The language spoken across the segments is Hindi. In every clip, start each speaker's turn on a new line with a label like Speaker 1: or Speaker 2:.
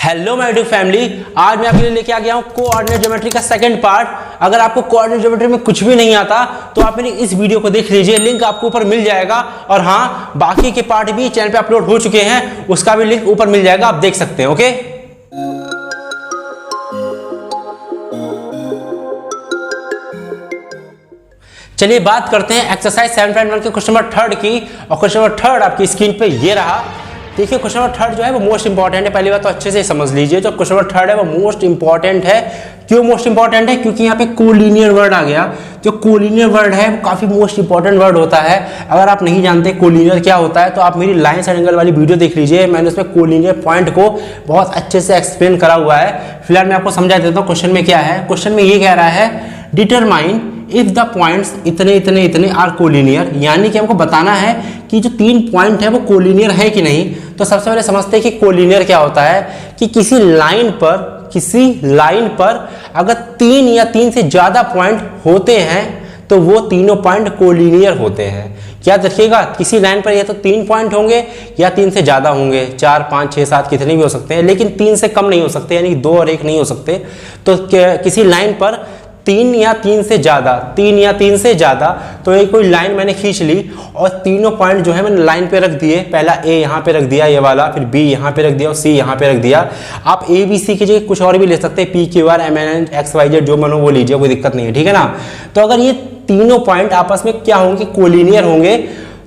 Speaker 1: हेलो माय डियर फैमिली, आज मैं आपके लिए लेके आ गया हूँ कोऑर्डिनेट ज्योमेट्री का सेकंड पार्ट। अगर आपको कोऑर्डिनेट ज्योमेट्री में कुछ भी नहीं आता तो आप मेरी इस वीडियो को देख लीजिए, लिंक आपको ऊपर मिल जाएगा। और हाँ, बाकी के पार्ट भी चैनल पे अपलोड हो चुके हैं, उसका भी लिंक ऊपर मिल जाएगा, आप देख सकते हैं। ओके, चलिए बात करते हैं एक्सरसाइज 7.1 के क्वेश्चन नंबर 3 की। और क्वेश्चन नंबर 3 आपकी स्क्रीन पे ये रहा। देखिए क्वेश्चन नंबर 3 जो है वो मोस्ट इंपॉर्टेंट है। पहली बात तो अच्छे से समझ लीजिए, जो क्वेश्चन नंबर 3 है वो मोस्ट इंपॉर्टेंट है। क्यों मोस्ट इंपॉर्टेंट है? क्योंकि यहाँ पे कोलिनियर वर्ड आ गया। जो कोलिनियर वर्ड है वो काफी मोस्ट इंपॉर्टेंट वर्ड होता है। अगर आप नहीं जानते कोलिनियर क्या होता है तो आप मेरी लाइन एंड एंगल वाली वीडियो देख लीजिए, मैंने उसमें कोलिनियर पॉइंट को बहुत अच्छे से एक्सप्लेन करा हुआ है। फिलहाल मैं आपको समझा देता हूँ क्वेश्चन में क्या है। क्वेश्चन में ये कह रहा है डिटरमाइन इफ द पॉइंट्स इतने इतने इतने आर कोलिनियर, यानी कि हमको बताना है कि जो 3 पॉइंट है वो कोलिनियर है कि नहीं। तो सबसे पहले समझते हैं कि कोलिनियर क्या होता है। कि किसी लाइन पर अगर 3 या 3 से ज्यादा पॉइंट होते हैं तो वो तीनों पॉइंट कोलिनियर होते हैं। क्या देखिएगा, किसी लाइन पर या तो 3 पॉइंट होंगे या 3 से ज्यादा होंगे, 4 5 6 7 कितने भी हो सकते हैं, लेकिन 3 से कम नहीं हो सकते, यानी 2 और 1 नहीं हो सकते। तो किसी लाइन पर 3 या 3 से ज्यादा, तो एक कोई लाइन मैंने खींच ली और तीनों पॉइंट जो है मैंने लाइन पे रख दिए। पहला ए यहाँ पे रख दिया ये वाला, फिर बी यहाँ पे रख दिया और सी यहाँ पे रख दिया। आप ए बी सी की जगह कुछ और भी ले सकते हैं, P Q R M N X Y Z, जो मनो वो लीजिए, कोई दिक्कत नहीं है, ठीक है ना। तो अगर ये तीनों पॉइंट आपस में क्या होंगे, कोलिनियर होंगे,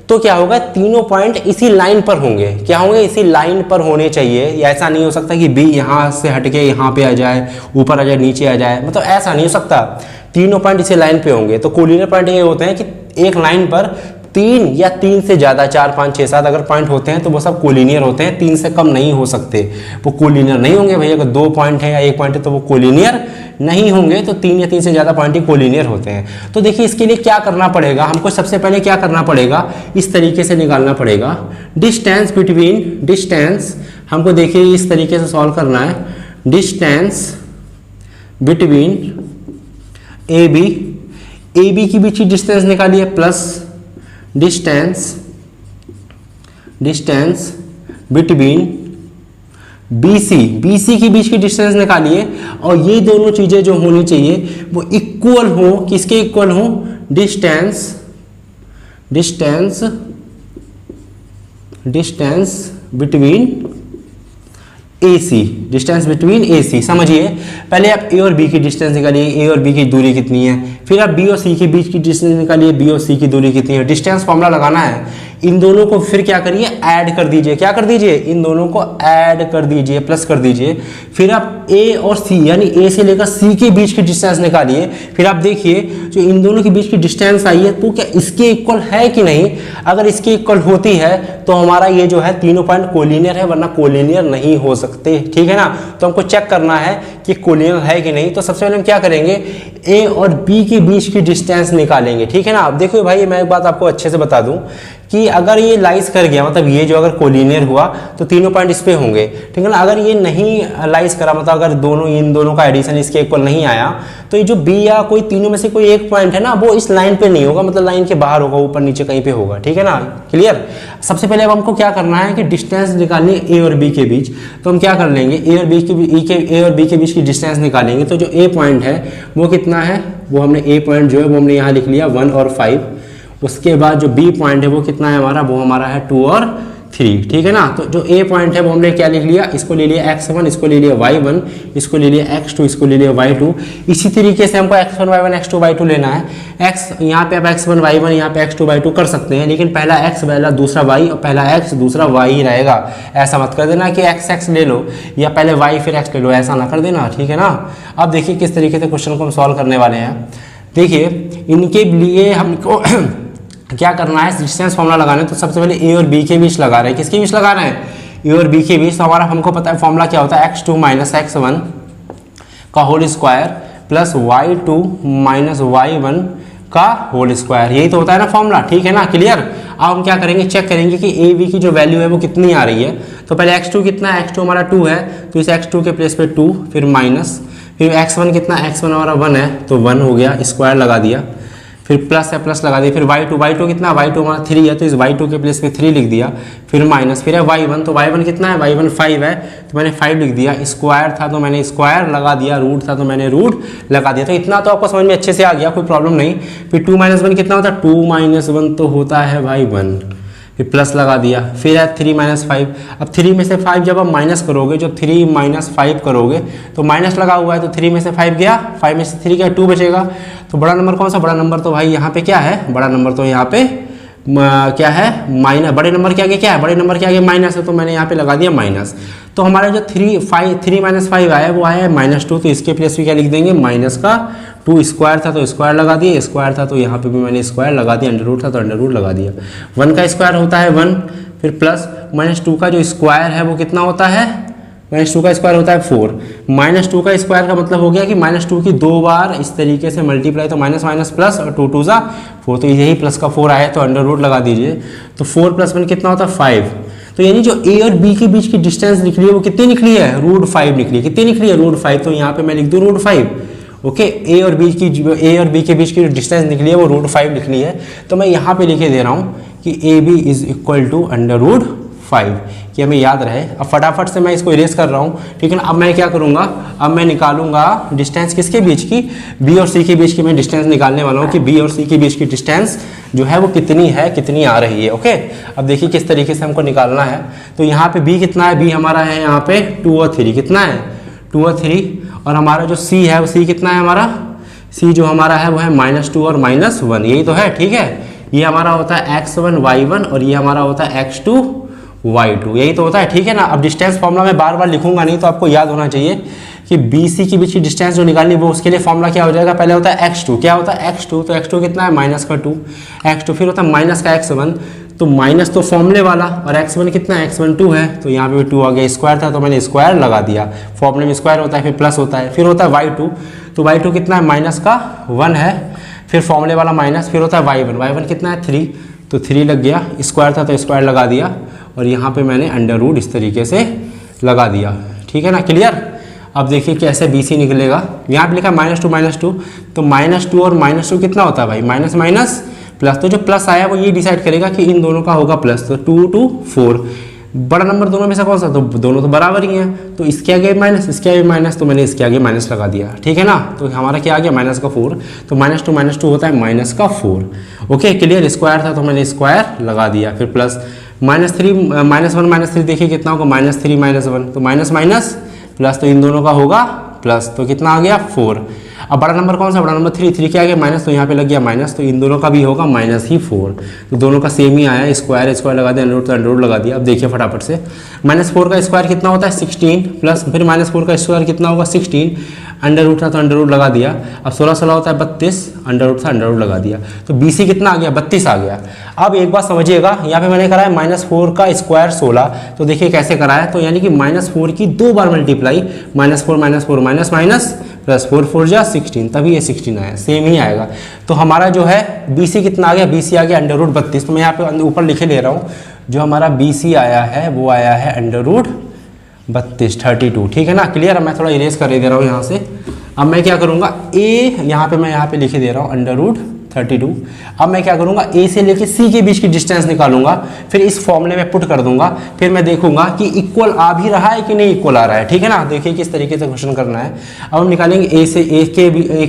Speaker 1: तो क्या होगा, तीनों पॉइंट इसी लाइन पर होंगे। क्या होंगे, इसी लाइन पर होने चाहिए। ऐसा नहीं हो सकता कि बी यहाँ से हटके यहाँ पे आ जाए, ऊपर आ जाए, नीचे आ जाए, मतलब ऐसा नहीं हो सकता। तीनों पॉइंट इसी लाइन पे होंगे। तो कोलिनियर पॉइंट ये होते हैं कि एक लाइन पर 3 या 3 से ज्यादा, 4 5 6 7 अगर पॉइंट होते हैं तो वो सब कोलिनियर होते हैं। 3 से कम नहीं हो सकते, वो कोलिनियर नहीं होंगे। भैया अगर 2 पॉइंट है या 1 पॉइंट है तो वो कोलिनियर नहीं होंगे। तो 3 या 3 से ज्यादा पॉइंट ही कोलिनियर होते हैं। तो देखिए इसके लिए क्या करना पड़ेगा हमको, सबसे पहले क्या करना पड़ेगा, इस तरीके से निकालना पड़ेगा डिस्टेंस बिटवीन, डिस्टेंस हमको देखिए इस तरीके से सॉल्व करना है। डिस्टेंस बिटवीन ए बी की बीच की डिस्टेंस निकालिए, plus distance between B C की बीच की डिस्टेंस निकालिए। और ये दोनों चीजें जो होनी चाहिए वो इक्वल हो, किसके इक्वल हो, डिस्टेंस बिटवीन डिस्टेंस बिटवीन ए सी। समझिए पहले आप ए और बी की डिस्टेंस निकालिए, ए और बी की दूरी कितनी है, फिर आप बी और सी के बीच की डिस्टेंस निकालिए, बी और सी की दूरी कितनी है। डिस्टेंस फॉर्मूला लगाना है। इन दोनों को फिर क्या करिए, ऐड कर दीजिए। क्या कर दीजिए, इन दोनों को ऐड कर दीजिए, प्लस कर दीजिए। फिर आप ए और सी यानी ए से लेकर सी के बीच की डिस्टेंस निकालिए। फिर आप देखिए जो इन दोनों के बीच की डिस्टेंस आई है तो क्या इसके इक्वल है कि नहीं। अगर इसके इक्वल होती है तो हमारा ये जो है तीनों पॉइंट कोलिनियर है, वरना कोलिनियर नहीं हो सकते, ठीक है ना। तो हमको चेक करना है कि कोलिनियर है कि नहीं। तो सबसे पहले हम क्या करेंगे, ए और बी के बीच की डिस्टेंस निकालेंगे, ठीक है ना। अब देखो भाई मैं एक बात आपको अच्छे से बता दूं कि अगर ये लाइज कर गया, मतलब ये जो अगर कोलिनियर हुआ तो तीनों पॉइंट इस पे होंगे, ठीक है ना। अगर ये नहीं लाइज करा, मतलब अगर इन दोनों का एडिशन इसके इक्वल नहीं आया, तो ये जो बी या कोई तीनों में से कोई एक पॉइंट है ना, वो इस लाइन पे नहीं होगा, मतलब लाइन के बाहर होगा, ऊपर नीचे कहीं पे होगा, ठीक है ना। क्लियर। सबसे पहले अब हमको क्या करना है कि डिस्टेंस निकालनी है ए और बी के बीच। तो हम क्या कर लेंगे, ए और बी के बीच की डिस्टेंस निकालेंगे। तो जो ए पॉइंट है वो कितना है, वो हमने ए पॉइंट जो है वो हमने यहाँ लिख लिया 1 और 5। उसके बाद जो बी पॉइंट है वो कितना है हमारा, वो हमारा है 2 और 3, ठीक है ना। तो जो ए पॉइंट है वो हमने क्या लिख लिया, इसको ले लिया x1, इसको ले लिया y1, इसको ले लिया x2, इसको ले लिया y2। इसी तरीके से हमको x1 y1 x2 y2 लेना है। x यहाँ पे आप x1 y1 यहाँ पे x2 y2 कर सकते हैं, लेकिन पहला x पहला दूसरा y और पहला x दूसरा y ही रहेगा। ऐसा मत कर देना कि x ले लो या पहले y फिर x ले लो, ऐसा ना कर देना, ठीक है ना। अब देखिए किस तरीके से क्वेश्चन को हम सॉल्व करने वाले हैं। देखिए इनके लिए हमको क्या करना है, डिस्टेंस फॉर्मूला लगाना है। तो सबसे पहले ए और बी के बीच लगा रहे हैं। किसके बीच लगा रहे हैं, ए और बी के बीच। तो हमारा हमको पता है फॉर्मूला क्या होता है, x2 माइनस x1 का whole square plus y2 minus y1 का होल स्क्वायर, यही तो होता है ना फॉर्मूला, ठीक है ना। क्लियर। अब हम क्या करेंगे, चेक करेंगे कि ए बी की जो वैल्यू है वो कितनी आ रही है। तो पहले x2 कितना है, x2 हमारा 2 है, तो इस x2 के प्लेस पे 2, फिर माइनस, फिर x1 कितना, x1 हमारा 1 है तो 1 हो गया, स्क्वायर लगा दिया। फिर प्लस है प्लस लगा दिया, फिर y2 कितना, y2 हमारा 3 है तो इस y2 के प्लेस पे 3 लिख दिया, फिर माइनस, फिर है y1, तो y1 कितना है, y1 5 है तो मैंने 5 लिख दिया, स्क्वायर था तो मैंने स्क्वायर लगा दिया, रूट था तो मैंने रूट लगा दिया। तो इतना तो आपको समझ में अच्छे से आ गया, कोई प्रॉब्लम नहीं। फिर 2 - 1 कितना होता है, 2 - 1 तो होता है भाई 1, फिर प्लस लगा दिया, फिर है 3 - 5। अब 3 में से 5 जब आप माइनस करोगे, जो 3 - 5 करोगे तो माइनस लगा हुआ है, तो 3 में से 5 गया, 5 में से 3 गया, 2 बचेगा। तो बड़ा नंबर कौन सा, बड़ा नंबर तो भाई यहाँ पे क्या है, बड़ा नंबर तो यहाँ पे क्या है माइनस, बड़े नंबर के आगे क्या है, बड़े नंबर के आगे माइनस है, तो मैंने यहाँ पे लगा दिया माइनस। तो हमारा जो 3 - 5 आया वो आया है -2, तो इसके प्लेस पे क्या लिख देंगे, माइनस का 2, स्क्वायर था तो स्क्वायर लगा दिए, स्क्वायर था तो यहाँ पे भी मैंने स्क्वायर लगा दिया, अंडर रूट था तो अंडर रूट लगा दिया। 1 का स्क्वायर होता है 1, फिर प्लस -2 का जो स्क्वायर है वो कितना होता है, -2 का स्क्वायर होता है 4। -2 का स्क्वायर का मतलब हो गया कि -2 की 2 बार इस तरीके से मल्टीप्लाई, तो माइनस माइनस प्लस और 2 × 2 = 4, तो यही प्लस का 4 आया तो अंडर रूट लगा दीजिए। तो 4 + 1 कितना होता है 5। तो यानी जो ए और बी के बीच की डिस्टेंस निकली है वो कितनी निकली है, √5 निकली है। कितनी निकली है, √5। तो यहाँ पे मैं लिख दूँ √5। ओके, ए और बी के बीच की जो डिस्टेंस निकली है वो √5 निकली है। तो मैं यहाँ पे लिखे दे रहा हूँ कि AB = अंडर रूट 5, कि हमें याद रहे। अब फटाफट से मैं इसको इरेज कर रहा हूँ, ठीक है ना। अब मैं क्या करूँगा, अब मैं निकालूंगा डिस्टेंस किसके बीच की, बी और सी के बीच की मैं डिस्टेंस निकालने वाला हूँ कि बी और सी के बीच की डिस्टेंस जो है वो कितनी है, कितनी आ रही है। ओके, अब देखिए किस तरीके से हमको निकालना है। तो यहाँ पे बी कितना है, बी हमारा है यहाँ पे 2 और 3, कितना है 2 और 3, और हमारा जो सी है वो सी कितना है, हमारा सी जो हमारा है वो है -2 और -1, यही तो है। ठीक है, ये हमारा होता है x1 y1 और ये हमारा होता है x2 y2, यही तो होता है। ठीक है ना। अब डिस्टेंस फॉर्मूला मैं बार बार लिखूंगा नहीं, तो आपको याद होना चाहिए कि बी सी के बीच की डिस्टेंस जो निकालनी वो उसके लिए फॉर्मूला क्या हो जाएगा, पहले होता है x2, क्या होता है x2, तो x2 कितना है -2 x2, फिर होता है माइनस का x1, तो माइनस तो फॉर्मूले वाला, और x1 कितना है, x1 2 है, तो यहाँ पे भी 2 आ गया, स्क्वायर था तो मैंने स्क्वायर लगा दिया, फॉर्मूले में स्क्वायर होता है, फिर प्लस होता है, फिर होता है y2, तो y2 कितना है -1 है, फिर फॉर्मूले वाला माइनस, फिर होता है y1 कितना है 3, तो 3 लग गया, स्क्वायर था तो स्क्वायर लगा दिया, और यहाँ पे मैंने अंडर रूट इस तरीके से लगा दिया। ठीक है ना, क्लियर। अब देखिए कैसे बी सी निकलेगा, यहाँ पे लिखा -2 तो -2 और -2 कितना होता है भाई, माइनस माइनस प्लस, तो जो प्लस आया वो ये डिसाइड करेगा कि इन दोनों का होगा प्लस, तो 2 to 4, बड़ा नंबर दोनों में से कौन सा, तो दोनों तो बराबर ही हैं, तो इसके आगे माइनस, इसके आगे माइनस, तो मैंने इसके आगे माइनस लगा दिया। ठीक है ना, तो हमारा क्या आ गया -4, तो -2 होता है -4। Okay, clear. स्क्वायर था तो मैंने स्क्वायर लगा दिया, फिर प्लस -1 देखिए कितना होगा, -3 -1, तो माइनस माइनस प्लस, तो इन दोनों का होगा प्लस, तो कितना आ गया 4। अब बड़ा नंबर कौन सा, बड़ा नंबर 3 के आगे माइनस, तो यहाँ पे लग गया माइनस, तो इन दोनों का भी होगा -4, तो दोनों का सेम ही आया, स्क्वायर लगा दिया, अंडर रूट लगा दिया। अब देखिए फटाफट से, -4 का स्क्वायर कितना होता है 16, प्लस फिर -4 का स्क्वायर कितना होगा 16, अंडर रूट था तो अंडर रूट लगा दिया, अब 16 होता है 32, अंडर रूट था अंडर रूट लगा दिया, तो BC कितना आ गया 32 आ गया। अब एक बात समझिएगा, यहाँ पे मैंने कराया -4 का स्क्वायर 16, तो देखिए कैसे कराया, तो यानी कि -4 की 2 बार मल्टीप्लाई, -4 माइनस प्लस 4 4 जा 16, तभी ये 16 आया, सेम ही आएगा। तो हमारा जो है BC कितना आ गया, BC आ गया अंडर रूट 32, तो मैं यहाँ पे ऊपर लिखे ले रहा हूँ, जो हमारा BC आया है वो आया है अंडर रूट 32। ठीक है ना, क्लियर। मैं थोड़ा इरेज कर दे रहा हूँ यहाँ से। अब मैं क्या करूँगा, A यहाँ पे मैं यहाँ पे लिखे दे रहा हूँ अंडर रूट 32। अब मैं क्या करूँगा, A से लेके C के बीच की डिस्टेंस निकालूंगा, फिर इस फॉर्मूले में पुट कर दूंगा, फिर मैं देखूंगा कि इक्वल आ भी रहा है कि नहीं इक्वल आ रहा है। ठीक है ना, देखिए किस तरीके से क्वेश्चन करना है। अब हम निकालेंगे A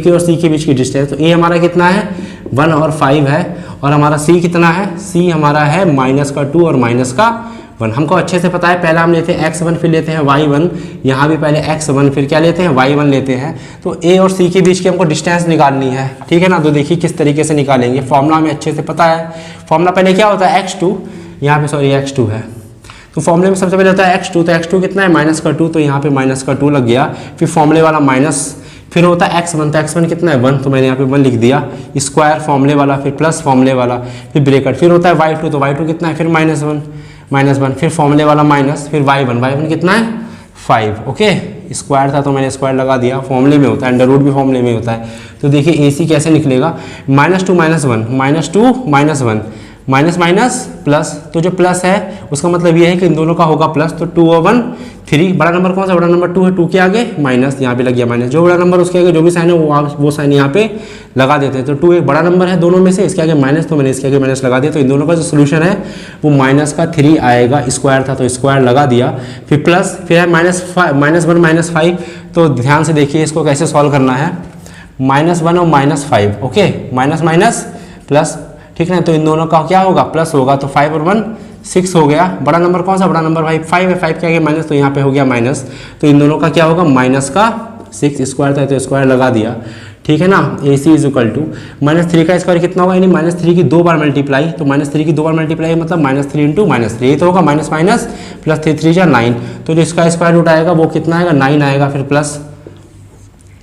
Speaker 1: के और C के बीच की डिस्टेंस, तो A हमारा कितना है 1 और 5 है, और हमारा C कितना है, C हमारा है -2 और -1। हमको अच्छे से पता है, पहला हम लेते हैं x1 फिर लेते हैं y1, यहाँ भी पहले x1 फिर क्या लेते हैं y1 लेते हैं। तो A और C के बीच की हमको डिस्टेंस निकालनी है। ठीक है ना, तो देखिए किस तरीके से निकालेंगे, फॉर्मूला हमें अच्छे से पता है। फॉर्मूला पहले क्या होता है x2, यहाँ पे सॉरी x2 है, तो फॉर्मूले में सबसे पहले होता है x2, तो x2 कितना है -2, तो यहाँ पे -2 लग गया, फिर फॉर्मूले वाला माइनस, फिर होता है x1, तो x1 कितना है 1, तो मैंने यहाँ पे 1 लिख दिया, स्क्वायर फॉर्मूले वाला, फिर प्लस फॉर्मूले वाला, फिर ब्रेकेट, फिर होता है y2, तो y2 कितना है फिर -1, फिर फॉर्मूले वाला माइनस, फिर y1 कितना है 5। ओके, स्क्वायर था तो मैंने स्क्वायर लगा दिया, फॉर्मूले में होता है, अंडर रूट भी फॉर्मूले में होता है। तो देखिए AC कैसे निकलेगा, -2 - 1, -2 - 1, माइनस माइनस प्लस, तो जो प्लस है उसका मतलब ये है कि इन दोनों का होगा प्लस, तो 2 और 1 3। बड़ा नंबर कौन सा, बड़ा नंबर 2 है, 2 के आगे माइनस, यहाँ पे लग गया माइनस। जो बड़ा नंबर उसके आगे जो भी साइन है वो साइन यहाँ पे लगा देते हैं। तो 2 एक बड़ा नंबर है दोनों में से, इसके आगे माइनस, तो मैंने इसके आगे माइनस लगा दिया। तो इन दोनों का जो सोल्यूशन है वो माइनस का 3 आएगा, स्क्वायर था तो स्क्वायर लगा दिया, फिर प्लस, फिर है -1 -5। तो ध्यान से देखिए इसको कैसे सॉल्व करना है, -1 और -5, ओके, माइनस माइनस प्लस, ठीक है। तो इन दोनों का क्या होगा, प्लस होगा, तो 5 और 1 6 हो गया। बड़ा नंबर कौन सा, बड़ा नंबर भाई 5 है, 5 के आगे माइनस, तो यहाँ पे हो गया माइनस। तो इन दोनों का क्या होगा, माइनस का 6 स्क्वायर था तो स्क्वायर लगा दिया, ठीक है ना। AC इज इक्वल टू -3 का स्क्वायर कितना होगा, यानी -3 की 2 बार मल्टीप्लाई, तो -3 की 2 बार मल्टीप्लाई मतलब -3 इंटू -3, तो होगा माइनस माइनस प्लस 3 3 9। तो जो इसका स्क्वायर रूट आएगा वो कितना आएगा, 9 आएगा, फिर प्लस,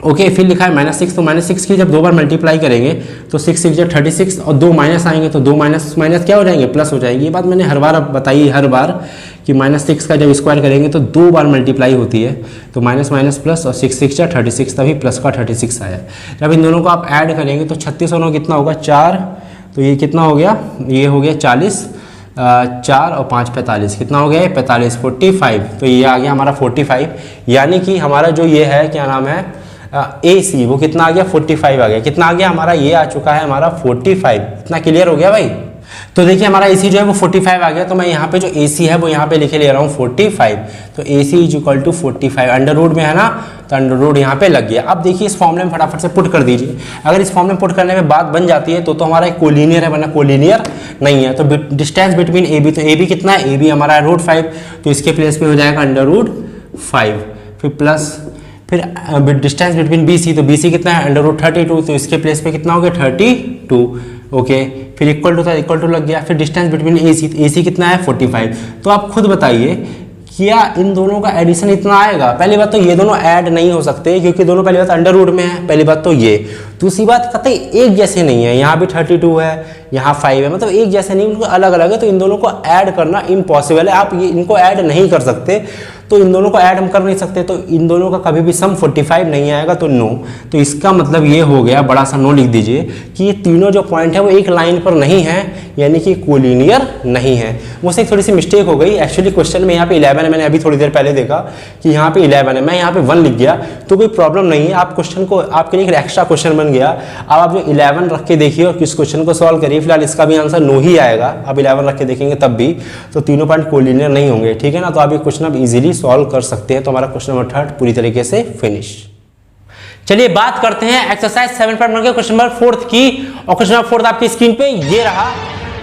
Speaker 1: ओके। फिर लिखा है -6, तो -6 की जब 2 बार मल्टीप्लाई करेंगे तो 6 6 जा 36 और 2 माइनस आएंगे तो 2 माइनस माइनस क्या हो जाएंगे, प्लस हो जाएंगे। ये बात मैंने हर बार बताई, हर बार कि -6 का जब स्क्वायर करेंगे तो 2 बार मल्टीप्लाई होती है, तो माइनस माइनस प्लस, और 6 6 जा 36, तभी प्लस का 36 आया। जब इन दोनों को आप ऐड करेंगे तो 36 और 9 कितना होगा, 4, तो ये कितना हो गया, ये हो गया 40, 4 और 5 45, कितना हो गया 45, 45। तो ये आ गया हमारा 45, यानी कि हमारा जो ये है क्या नाम है AC, वो कितना आ गया 45 आ गया। कितना आ गया हमारा, ये आ चुका है हमारा 45। इतना क्लियर हो गया भाई। तो देखिए हमारा AC जो है वो 45 आ गया, तो मैं यहाँ पे जो AC है वो यहाँ पे लिखे ले रहा हूँ 45। तो AC is equal to 45, under root में है ना, तो अंडर रूट यहाँ पे लग गया। अब देखिए इस फॉर्मूले में फटाफट से पुट कर दीजिए। अगर इस फॉर्मूले में पुट करने में बात बन जाती है तो हमारा एक कोलिनियर है, वरना कोलिनियर नहीं है। तो डिस्टेंस बिटवीन AB, तो AB कितना है, AB हमारा है √5, तो इसके प्लेस में हो जाएगा अंडर रूट 5, फिर प्लस, फिर डिस्टेंस बिटवीन BC, तो BC कितना है अंडर रूट 32, तो इसके प्लेस पे कितना हो गया 32, ओके। फिर इक्वल टू था, इक्वल टू लग गया। फिर डिस्टेंस बिटवीन AC, तो AC कितना है 45। तो आप खुद बताइए क्या इन दोनों का एडिशन इतना आएगा। पहली बात तो ये दोनों ऐड नहीं हो सकते क्योंकि दोनों पहली बात अंडर रूट में है, पहली बात तो ये। दूसरी बात कतई एक जैसे नहीं है, यहाँ भी 32 है, यहाँ 5 है, मतलब एक जैसे नहीं, उनको अलग अलग है। तो इन दोनों को ऐड करना इम्पॉसिबल है, आप ये इनको ऐड नहीं कर सकते। तो इन दोनों को ऐड हम कर नहीं सकते, तो इन दोनों का कभी भी सम 45 नहीं आएगा, तो नो। तो इसका मतलब ये हो गया, बड़ा सा नो लिख दीजिए कि ये तीनों जो पॉइंट है वो एक लाइन पर नहीं है, यानी कि कोलिनियर नहीं है। मुझसे एक थोड़ी सी मिस्टेक हो गई, एक्चुअली क्वेश्चन में यहाँ पे 11 है, मैंने अभी थोड़ी देर पहले देखा कि यहाँ पे 11 है, मैं यहाँ पे 1 लिख गया, तो कोई प्रॉब्लम नहीं है। आप क्वेश्चन को, आपके लिए एक एक्स्ट्रा क्वेश्चन बन गया। अब आप जो 11 रख के देखिए और इस क्वेश्चन को सॉल्व करिए। फिलहाल इसका भी आंसर नो ही आएगा, आप 11 रख के देखेंगे तब भी, तो तीनों पॉइंट कोलिनियर नहीं होंगे, ठीक है ना। तो आप ये क्वेश्चन आप इजीली सॉल्व कर सकते हैं। तो हमारा क्वेश्चन नंबर 3 पूरी तरीके से फिनिश। चलिए बात करते हैं एक्सरसाइज 7.1 के क्वेश्चन नंबर 4 की, और क्वेश्चन नंबर 4 आपकी स्क्रीन पे ये रहा।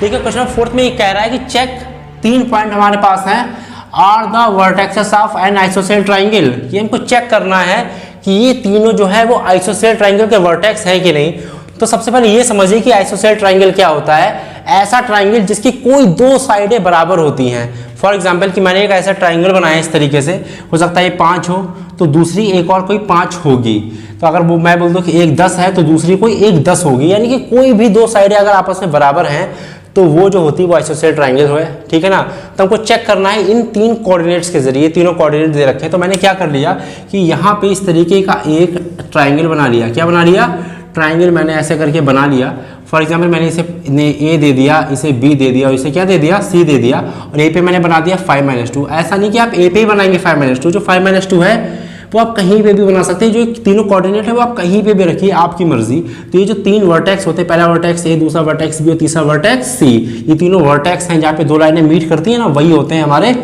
Speaker 1: देखिए क्वेश्चन नंबर 4 में ये कह रहा है कि चेक 3 पॉइंट हमारे पास हैं, are the vertexes of an isosceles triangle. ये हमको चेक करना है कि ये तीनों जो है वो आइसोसेल ट्राइंगल के वर्टेक्स है कि नहीं। तो सबसे पहले ये समझिए कि आइसोसेल ट्राइंगल क्या होता है। ऐसा ट्राइंगल जिसकी कोई 2 साइडें बराबर होती हैं। फॉर एग्जाम्पल कि मैंने एक ऐसा ट्राइंगल बनाया इस तरीके से, हो सकता है ये 5 हो तो दूसरी एक और कोई 5 होगी। तो अगर वो मैं बोल दूं कि एक 10 है तो दूसरी कोई एक 10 होगी, यानी कि कोई भी 2 साइडें अगर आपस में बराबर हैं तो वो जो होती है वो आइसोसेल ट्राइंगल है, ठीक है ना। तो हमको चेक करना है इन 3 कोऑर्डिनेट्स के जरिए। तीनों कोऑर्डिनेट दे रखे हैं, तो मैंने क्या कर लिया कि यहाँ पे इस तरीके का एक ट्राइंगल बना लिया। क्या बना लिया, ट्राइंगल मैंने ऐसे करके बना लिया। फॉर एग्जाम्पल मैंने इसे A दे दिया, इसे B दे दिया और इसे क्या दे दिया, C दे दिया, और A पे मैंने बना दिया 5-2। ऐसा नहीं कि आप A पे ही बनाएंगे 5-2, जो 5-2 है वो आप कहीं पे भी बना सकते हैं। जो तीनों कोऑर्डिनेट है वो आप कहीं पे भी रखिए, आपकी मर्जी। तो ये जो 3 वर्टेक्स होते हैं, पहला वर्टेक्स A, दूसरा वर्टेक्स B और तीसरा वर्टेक्स C, ये तीनों वर्टेक्स हैं जहाँ पे 2 लाइनें मीट करती हैं ना, वही होते हैं हमारे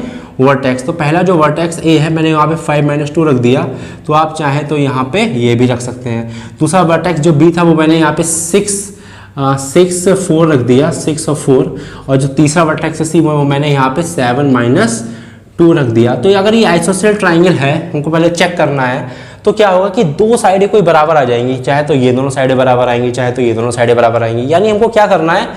Speaker 1: वर्टेक्स। तो पहला जो वर्टेक्स A है मैंने यहाँ पे 5-2 रख दिया, तो आप चाहें तो यहाँ पे ये भी रख सकते हैं। दूसरा वर्टेक्स जो B था वो मैंने यहाँ पे 6-4 रख दिया, 6 और 4, और जो तीसरा वर्टेक्स C वो मैंने यहाँ पे 7-2 रख दिया। तो अगर ये आइसोसेल ट्राइंगल है, हमको पहले चेक करना है, तो क्या होगा कि 2 साइडें कोई बराबर आ जाएंगी, चाहे तो ये दोनों साइडें बराबर आएंगी, चाहे तो ये दोनों साइडें बराबर आएंगी। यानी हमको क्या करना है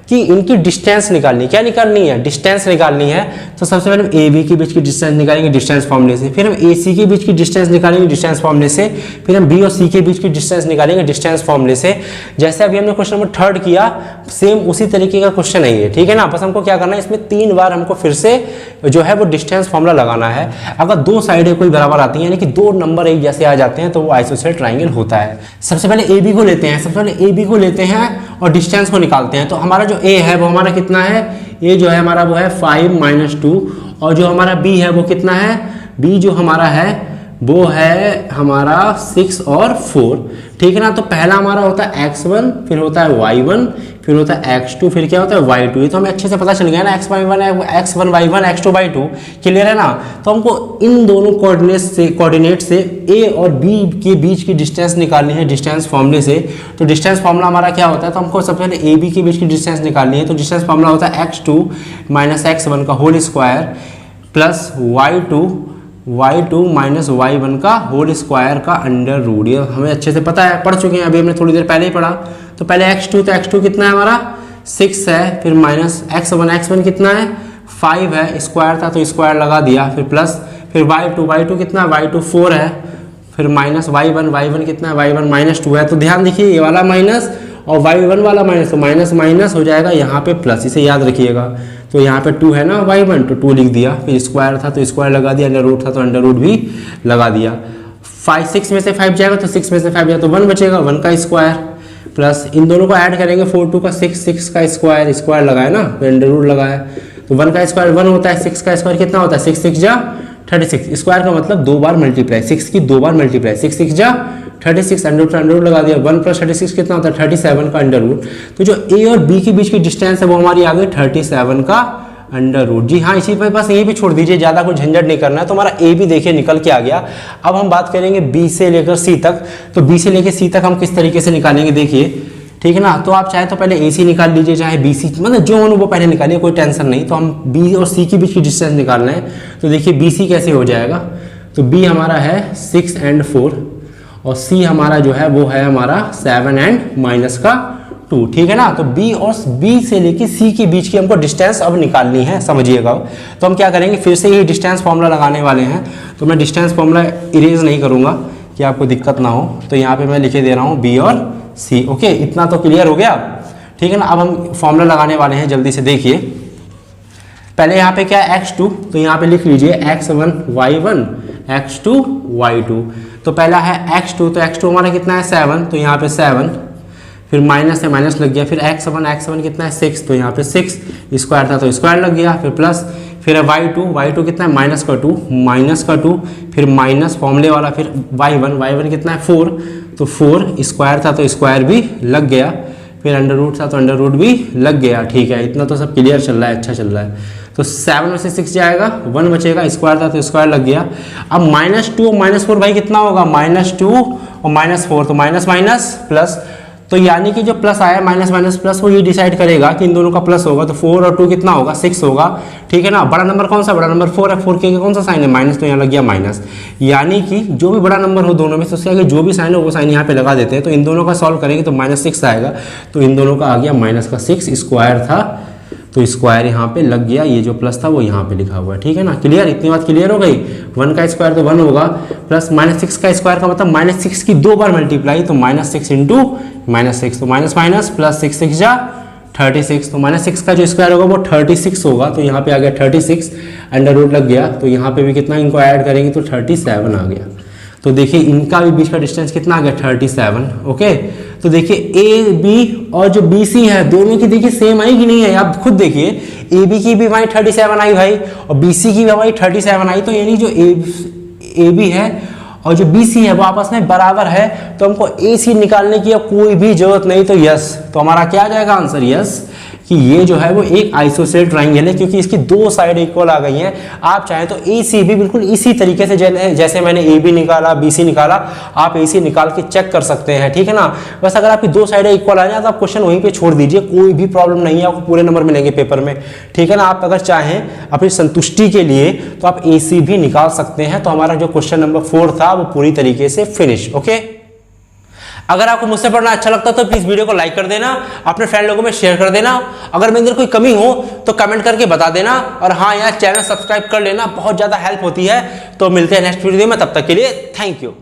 Speaker 1: कि इनकी डिस्टेंस निकालनी, क्या निकालनी है, डिस्टेंस निकालनी है। तो सबसे पहले हम AB के बीच की डिस्टेंस निकालेंगे डिस्टेंस फॉर्मूले से, फिर हम AC के बीच की डिस्टेंस निकालेंगे डिस्टेंस फॉर्मूले से, फिर हम B और C के बीच की डिस्टेंस निकालेंगे डिस्टेंस फॉर्मूले से। जैसे अभी हमने क्वेश्चन नंबर 3 किया, सेम उसी तरीके का क्वेश्चन है ये, ठीक है ना। बस हमको क्या करना है, इसमें 3 बार हमको फिर से जो है वो डिस्टेंस फॉर्मूला लगाना है। अगर 2 साइडें कोई बराबर आती हैं, यानी कि 2 नंबर एक जैसे आ जाते हैं, तो वो आइसोसेल ट्राइंगल होता है। सबसे पहले AB को लेते हैं, सबसे पहले AB को लेते हैं और डिस्टेंस को निकालते हैं। तो हमारा जो ए है वो हमारा कितना है, ए जो है हमारा वो है 5 - 2 और जो हमारा बी है वो कितना है, बी जो हमारा है वो है हमारा 6 और 4, ठीक है ना। तो पहला हमारा होता है x1, फिर होता है y1, फिर होता है x2, फिर क्या होता है y2। ये तो हमें अच्छे से पता चल गया ना, x1 y1 x2 y2 clear है ना। तो हमको इन दोनों कोऑर्डिनेट से a और b के बीच की डिस्टेंस निकालनी है डिस्टेंस फॉर्मूले से। तो डिस्टेंस फॉर्मूला हमारा क्या होता है, तो हमको सबसे पहले a b के बीच की डिस्टेंस निकालनी है। तो डिस्टेंस फॉर्मूला होता है x2 - x1 का whole square plus y2 minus y1 का होल स्क्वायर का अंडर रूट। ये हमें अच्छे से पता है, पढ़ चुके हैं, अभी हमने थोड़ी देर पहले ही पढ़ा। तो पहले x2, तो x2 कितना है हमारा 6 है, फिर माइनस x1 कितना है 5 है, स्क्वायर था तो स्क्वायर लगा दिया, फिर प्लस, फिर y2 कितना है y2 4 है, फिर माइनस y1 कितना है y1 -2 है। तो ध्यान देखिए ये वाला माइनस और y1 वाला माइनस, तो माइनस माइनस हो जाएगा यहाँ पे प्लस, इसे याद रखिएगा। तो यहाँ पे 2 है ना y1, तो 2 लिख दिया, फिर स्क्वायर था तो स्क्वायर लगा दिया, अंडर रूट था तो अंडर रूट भी लगा दिया। 6 में से 5 जाएगा तो 6 में से 5 जाएगा तो 1 बचेगा, 1 का स्क्वायर प्लस इन दोनों को ऐड करेंगे 4 2 का 6 का स्क्वायर लगाए ना, फिर अंडर रूट लगाया तो 1 का स्क्वायर 1 होता है, 6 का स्क्वायर कितना होता है 6 6 जा 36, स्क्वायर का मतलब 2 बार मल्टीप्लाई, 6 की 2 बार मल्टीप्लाई, 6 6 जा 36, अंडर रूट लगा दिया, 1 + 36 कितना होता है 37 का अंडर रूट। तो जो ए और बी के बीच की डिस्टेंस है वो हमारी आ गई 37 का अंडर रूट। जी हाँ, इसी पर बस यही भी छोड़ दीजिए, ज़्यादा कुछ झंझट नहीं करना है। तो हमारा ए भी देखिए निकल के आ गया। अब हम बात करेंगे बी से लेकर सी तक। तो बी से लेकर सी तक हम किस तरीके से निकालेंगे देखिए, ठीक है ना। तो आप चाहे तो पहले ए सी निकाल लीजिए, चाहे बी सी, मतलब जो हो वो पहले निकालिए, कोई टेंशन नहीं। तो हम बी और सी के बीच की डिस्टेंस निकालना है। तो देखिए बी सी कैसे हो जाएगा, तो बी हमारा है 6 और 4 और सी हमारा जो है वो है हमारा 7 और -2, ठीक है ना। तो बी और बी से लेके सी के बीच की हमको डिस्टेंस अब निकालनी है, समझिएगा। तो हम क्या करेंगे, फिर से ये डिस्टेंस फॉर्मूला लगाने वाले हैं। तो मैं डिस्टेंस फॉर्मूला इरेज नहीं करूँगा कि आपको दिक्कत ना हो। तो यहाँ पे मैं लिखे दे रहा हूँ बी और सी, ओके, इतना तो क्लियर हो गया, ठीक है ना। अब हम फॉर्मूला लगाने वाले हैं, जल्दी से देखिए। पहले यहाँ पे क्या है x2, तो यहाँ पे लिख लीजिए x1 y1 x2 y2। तो पहला है x2, तो x2 हमारा कितना है 7, तो यहाँ पे 7, फिर माइनस है माइनस लग गया, फिर x1 कितना है 6, तो यहाँ पे 6, स्क्वायर था तो स्क्वायर लग गया, फिर प्लस, फिर y2 कितना है -2, फिर माइनस फॉर्मूले वाला, फिर y1 कितना है 4, तो 4, स्क्वायर था तो स्क्वायर भी लग गया, फिर अंडर रूट था तो अंडर रूट भी लग गया, ठीक है। इतना तो सब क्लियर चल रहा है, अच्छा चल रहा है। तो 7 में से 6 जाएगा, 1 बचेगा, स्क्वायर था तो स्क्वायर लग गया। अब -2 और -4 भाई कितना होगा, -2 और -4, तो माइनस माइनस प्लस, तो यानी कि जो प्लस आया माइनस माइनस प्लस वो ये डिसाइड करेगा कि इन दोनों का प्लस होगा। तो 4 और 2 कितना होगा 6 होगा, ठीक है ना। बड़ा नंबर कौन सा, बड़ा नंबर 4 है, 4 के कौन सा साइन है माइनस, तो यहाँ लग गया माइनस। यानी कि जो भी बड़ा नंबर हो दोनों में से उसके आगे जो भी साइन हो वो साइन यहाँ पे लगा देते हैं। तो इन दोनों का सॉल्व करेंगे तो -6 आएगा, तो इन दोनों का आ गया -6, स्क्वायर था तो स्क्वायर यहाँ पे लग गया, ये जो प्लस था वो यहाँ पे लिखा हुआ है, ठीक है ना। क्लियर, इतनी बात क्लियर हो गई। 1 का स्क्वायर तो 1 होगा, प्लस -6 का स्क्वायर का मतलब -6 की 2 बार मल्टीप्लाई, तो -6 इंटू -6, तो माइनस माइनस प्लस 6 6 जा 36, तो -6 का जो स्क्वायर होगा वो 36 होगा, तो यहाँ पे आ गया 36, अंडर रूट लग गया, तो यहाँ पे भी कितना इनको ऐड करेंगे तो 37 आ गया। तो देखिए इनका भी बीच का डिस्टेंस कितना आ गया 37, ओके। तो देखिए ए बी और जो बी सी है दोनों की देखिए सेम आई कि नहीं है, आप खुद देखिए। ए बी की भी हमारी 37 आई भाई और बी सी की भी हमारी 37 आई, तो यानी जो ए बी है और जो बी सी है वो आपस में बराबर है। तो हमको ए सी निकालने की कोई भी जरूरत नहीं, तो यस, तो हमारा क्या आ जाएगा आंसर, यस, कि ये जो है वो एक आइसोसेलेस ट्राइंगल है, क्योंकि इसकी 2 साइड इक्वल आ गई हैं। आप चाहें तो ए सी भी बिल्कुल इसी तरीके से जैसे मैंने ए बी निकाला बी सी निकाला, आप ए सी निकाल के चेक कर सकते हैं, ठीक है ना। बस अगर आपकी 2 साइडें इक्वल आ जाए तो आप क्वेश्चन वहीं पे छोड़ दीजिए, कोई भी प्रॉब्लम नहीं है, आपको पूरे नंबर मिलेंगे पेपर में, ठीक है ना। आप अगर चाहें अपनी संतुष्टि के लिए तो आप ए सी भी निकाल सकते हैं। तो हमारा जो क्वेश्चन नंबर 4 था वो पूरी तरीके से फिनिश, ओके। अगर आपको मुझसे पढ़ना अच्छा लगता तो प्लीज वीडियो को लाइक कर देना, अपने फ्रेंड लोगों में शेयर कर देना। अगर मेरे अंदर कोई कमी हो तो कमेंट करके बता देना, और हाँ यार चैनल सब्सक्राइब कर लेना, बहुत ज्यादा हेल्प होती है। तो मिलते हैं नेक्स्ट वीडियो में, तब तक के लिए थैंक यू।